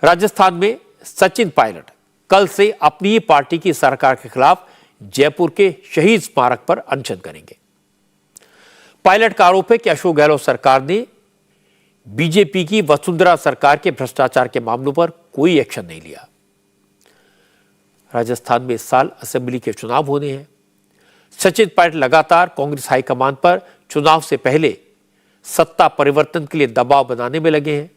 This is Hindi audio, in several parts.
राजस्थान में सचिन पायलट कल से अपनी ही पार्टी की सरकार के खिलाफ जयपुर के शहीद स्मारक पर अनशन करेंगे। पायलट का आरोप है कि अशोक गहलोत सरकार ने बीजेपी की वसुंधरा सरकार के भ्रष्टाचार के मामलों पर कोई एक्शन नहीं लिया। राजस्थान में इस साल असेंबली के चुनाव होने हैं। सचिन पायलट लगातार कांग्रेस हाईकमान पर चुनाव से पहले सत्ता परिवर्तन के लिए दबाव बनाने में लगे हैं।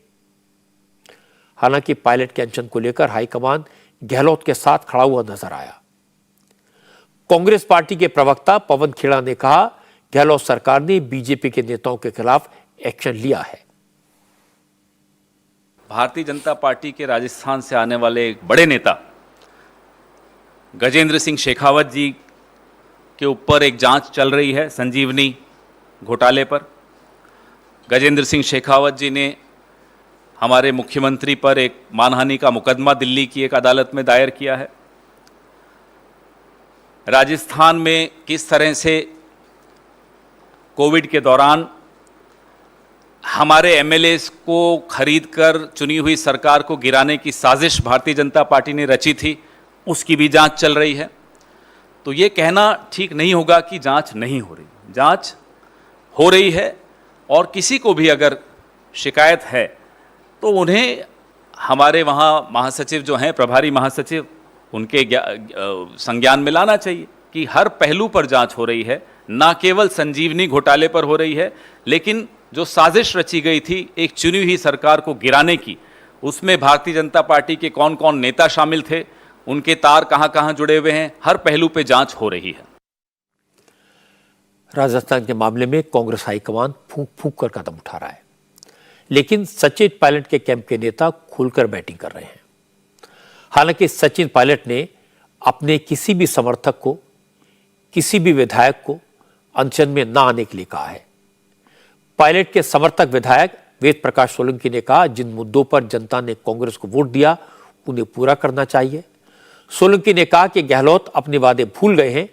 हालांकि पायलट के अनशन को लेकर हाईकमान गहलोत के साथ खड़ा हुआ नजर आया। कांग्रेस पार्टी के प्रवक्ता पवन खेड़ा ने कहा, गहलोत सरकार ने बीजेपी के नेताओं के खिलाफ एक्शन लिया है। भारतीय जनता पार्टी के राजस्थान से आने वाले एक बड़े नेता गजेंद्र सिंह शेखावत जी के ऊपर एक जांच चल रही है संजीवनी घोटाले पर। गजेंद्र सिंह शेखावत जी ने हमारे मुख्यमंत्री पर एक मानहानि का मुकदमा दिल्ली की एक अदालत में दायर किया है। राजस्थान में किस तरह से कोविड के दौरान हमारे एमएलएस को खरीदकर चुनी हुई सरकार को गिराने की साजिश भारतीय जनता पार्टी ने रची थी, उसकी भी जांच चल रही है। तो ये कहना ठीक नहीं होगा कि जांच नहीं हो रही। जांच हो रही है और किसी को भी अगर शिकायत है तो उन्हें हमारे वहाँ महासचिव जो हैं, प्रभारी महासचिव, उनके संज्ञान में लाना चाहिए कि हर पहलू पर जांच हो रही है, ना केवल संजीवनी घोटाले पर हो रही है, लेकिन जो साजिश रची गई थी एक चुनी हुई सरकार को गिराने की, उसमें भारतीय जनता पार्टी के कौन कौन नेता शामिल थे, उनके तार कहां कहां जुड़े हुए हैं, हर पहलू पे जांच हो रही है। राजस्थान के मामले में कांग्रेस हाईकमान फूंक फूंक कर कदम उठा रहा है, लेकिन सचिन पायलट के कैंप के नेता खुलकर बैटिंग कर रहे हैं। हालांकि सचिन पायलट ने अपने किसी भी समर्थक को, किसी भी विधायक को अनशन में न आने के लिए कहा है। पायलट के समर्थक विधायक वेद प्रकाश सोलंकी ने कहा, जिन मुद्दों पर जनता ने कांग्रेस को वोट दिया उन्हें पूरा करना चाहिए। सोलंकी ने कहा कि गहलोत अपने वादे भूल गए हैं,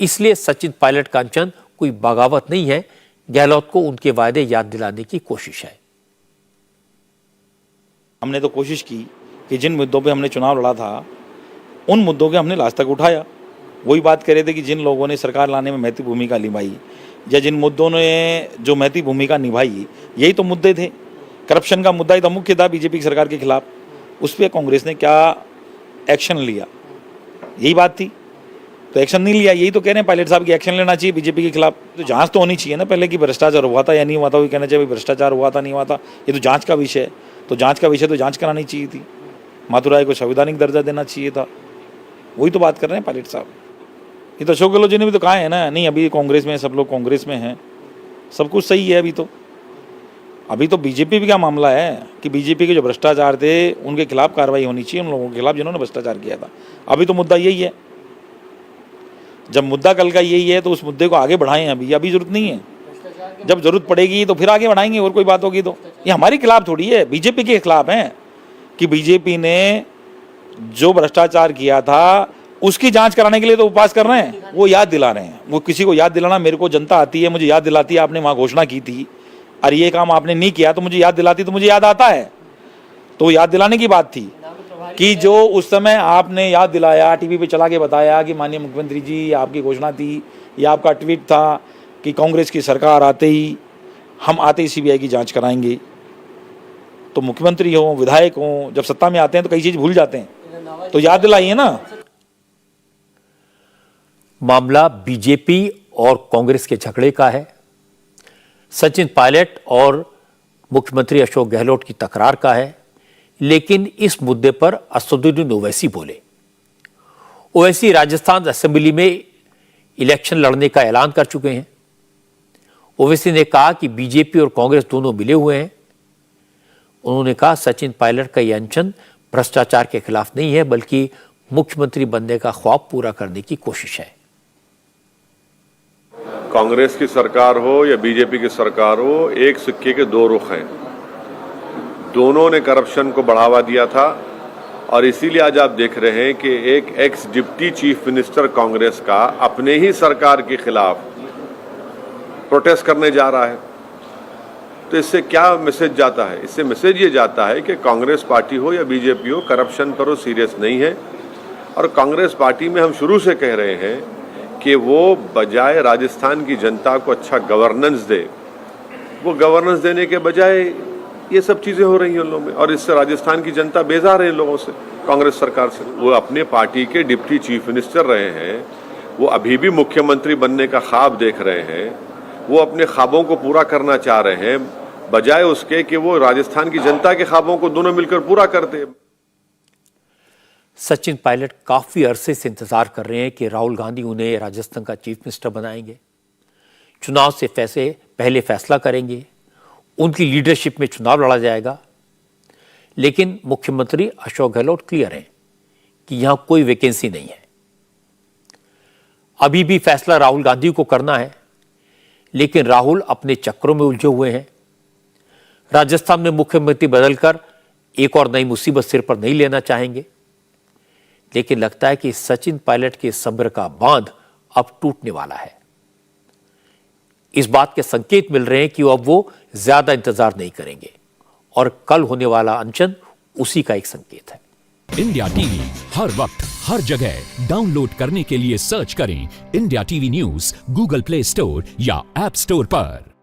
इसलिए सचिन पायलट का अनशन कोई बगावत नहीं है, गहलोत को उनके वादे याद दिलाने की कोशिश है। हमने तो कोशिश की कि जिन मुद्दों पे हमने चुनाव लड़ा था उन मुद्दों के हमने लास्ट तक उठाया। वही बात कर रहे थे कि जिन लोगों ने सरकार लाने में महत्वपूर्ण भूमिका निभाई या जिन मुद्दों ने जो महत्वपूर्ण भूमिका निभाई, यही तो मुद्दे थे। करप्शन का मुद्दा ही तो मुख्य था बीजेपी की सरकार के खिलाफ, उस पर कांग्रेस ने क्या एक्शन लिया, यही बात थी। तो एक्शन नहीं लिया, यही तो कह रहे हैं पायलट साहब की एक्शन लेना चाहिए बीजेपी के खिलाफ। तो जांच तो होनी चाहिए ना पहले कि भ्रष्टाचार हुआ था या नहीं हुआ था। वही कहना चाहिए भ्रष्टाचार हुआ था नहीं हुआ था, ये तो जांच का विषय है। तो जांच का विषय तो जांच करानी चाहिए थी, माथुराय को संवैधानिक दर्जा देना चाहिए था। वही तो बात कर रहे हैं पायलट साहब। ये तो अशोक गहलोत जी ने भी तो कहा है ना, नहीं अभी कांग्रेस में सब लोग कांग्रेस में हैं, सब कुछ सही है। अभी तो बीजेपी का मामला है कि बीजेपी के जो भ्रष्टाचार थे उनके खिलाफ कार्रवाई होनी चाहिए, उन लोगों के खिलाफ जिन्होंने भ्रष्टाचार किया था। अभी तो मुद्दा यही है। जब मुद्दा कल का यही है तो उस मुद्दे को आगे बढ़ाएं। अभी जरूरत नहीं है, जब जरूरत पड़ेगी तो फिर आगे बढ़ाएंगे और कोई बात होगी तो। ये हमारे खिलाफ थोड़ी है, बीजेपी के खिलाफ है कि बीजेपी ने जो भ्रष्टाचार किया था उसकी जांच कराने के लिए तो उपवास कर रहे हैं, वो याद दिला रहे हैं। वो किसी को याद दिलाना, मेरे को जनता आती है, मुझे याद दिलाती है आपने वहाँ घोषणा की थी और ये काम आपने नहीं किया, तो मुझे याद दिलाती तो मुझे याद आता है। तो याद दिलाने की बात थी कि जो उस समय आपने याद दिलाया, टीवी पे चला के बताया कि माननीय मुख्यमंत्री जी आपकी घोषणा थी, या आपका ट्वीट था कि कांग्रेस की सरकार आते ही सीबीआई की जांच कराएंगे। तो मुख्यमंत्री हो, विधायक हो, जब सत्ता में आते हैं तो कई चीज भूल जाते हैं, तो याद दिलाइए ना। मामला बीजेपी और कांग्रेस के झगड़े का है, सचिन पायलट और मुख्यमंत्री अशोक गहलोत की तकरार का है। लेकिन इस मुद्दे पर असदुद्दीन ओवैसी बोले। ओवैसी राजस्थान असेंबली में इलेक्शन लड़ने का ऐलान कर चुके हैं। ओवैसी ने कहा कि बीजेपी और कांग्रेस दोनों मिले हुए हैं। उन्होंने कहा, सचिन पायलट का यह अनशन भ्रष्टाचार के खिलाफ नहीं है, बल्कि मुख्यमंत्री बनने का ख्वाब पूरा करने की कोशिश है। कांग्रेस की सरकार हो या बीजेपी की सरकार हो, एक सिक्के के दो रुख हैं। दोनों ने करप्शन को बढ़ावा दिया था और इसीलिए आज आप देख रहे हैं कि एक x deputy chief minister Congress का अपने ही सरकार के खिलाफ प्रोटेस्ट करने जा रहा है। तो इससे क्या मैसेज जाता है? इससे मैसेज ये जाता है कि कांग्रेस पार्टी हो या बीजेपी हो, करप्शन पर वो सीरियस नहीं है। और कांग्रेस पार्टी में हम शुरू से कह रहे हैं कि वो बजाय राजस्थान की जनता को अच्छा गवर्नेंस दे, वो गवर्नेंस देने के बजाय ये सब चीज़ें हो रही हैं उन लोगों में, और इससे राजस्थान की जनता बेजार है इन लोगों से, कांग्रेस सरकार से। वो अपने पार्टी के डिप्टी चीफ मिनिस्टर रहे हैं, वो अभी भी मुख्यमंत्री बनने का ख्वाब देख रहे हैं, वो अपने ख्वाबों को पूरा करना चाह रहे हैं, बजाय उसके कि वो राजस्थान की जनता के ख्वाबों को दोनों मिलकर पूरा करते। सचिन पायलट काफी अरसे से इंतजार कर रहे हैं कि राहुल गांधी उन्हें राजस्थान का चीफ मिनिस्टर बनाएंगे, चुनाव से पहले फैसला करेंगे, उनकी लीडरशिप में चुनाव लड़ा जाएगा। लेकिन मुख्यमंत्री अशोक गहलोत क्लियर हैं कि यहां कोई वैकेंसी नहीं है। अभी भी फैसला राहुल गांधी को करना है, लेकिन राहुल अपने चक्रों में उलझे हुए हैं। राजस्थान में मुख्यमंत्री बदलकर एक और नई मुसीबत सिर पर नहीं लेना चाहेंगे, लेकिन लगता है कि सचिन पायलट के सब्र का बांध अब टूटने वाला है। इस बात के संकेत मिल रहे हैं कि अब वो ज्यादा इंतजार नहीं करेंगे, और कल होने वाला अनशन उसी का एक संकेत है। इंडिया टीवी हर वक्त हर जगह डाउनलोड करने के लिए सर्च करें India TV news Google play store या ऐप स्टोर पर।